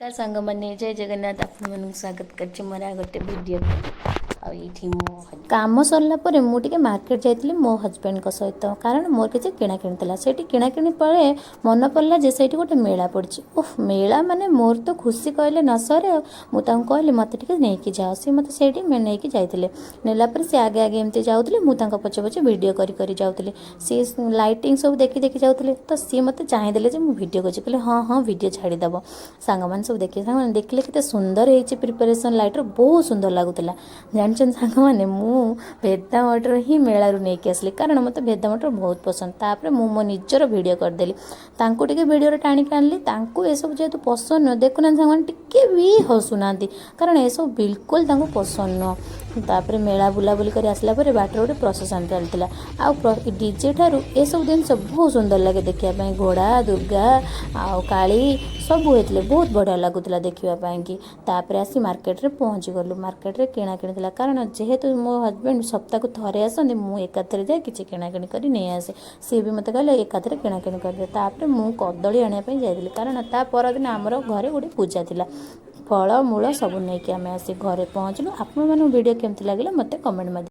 का सांग मैंने जय जगन्नाथ आपन स्वागत कर मोर गोटे वीडियो काम सरला पर मुझे मार्केट जाइली मो हजबैंड सहित कारण मोर किसी किणाकिणी से किणाकिणी पड़े मन पड़ा जे से गोटे मेला पड़ी उफ मेला माने मोर तो खुशी कहले न सरे मुझे कहली मत नहीं जाओ सी मत से नहीं जाते नेलापर सी आगे आगे एमती जाऊँगी मुझे पचे पचे भिड कर जाऊँगी सी लाइटिंग सब देखी देखी जाऊँगी तो सी मत चाहिए जो मुझे भिड कर हाँ हाँ भिड छाड़ीदेव सांग मैंने सब देखिए सांग देखिले के सुंदर है प्रिपेरेसन लाइटर बहुत सुंदर लगुला जानछन सांग मैंने मु भेदा मटर ही मेलू नहीं आसली कारण मत भेदा मटर बहुत पसंद तापर मु मो निजर भिड करदेली तांको टिके भिडियो टाणिक आनली तांको ए सब जेहेतु पसंद नुह देखुना सांग टिके भी हसुना कारण ए सब बिल्कुल तांको पसंद नुह तापर मेला बुलाबुली कर आसला पर बाटर गोटे प्रसेसन चलता आ डीजे ठारू ए सब दिन बहुत सुंदर लगे देखा घोड़ा दुर्गा आउ काली सब होते बहुत बढ़िया लगुला देखापी कि तापर आसी मार्केट रे पहुँची गलु मार्केट रे किणाकिणी कारण जेहेतु मो हजबैंड सप्ताह को थे आसते मुझे एकाथरे जाए कि किणाकिणी कर नहीं आसे सी भी मत कहले एकाथरे किणाकिणी कर तापर मु कदली आने जाइली कारण ता परदिन आमर घरे गोटे पूजा थिला फल मूल सब नहीं कि आम आसी घरे पहुँचलु। आपण वीडियो केमती लगे मत कमेंट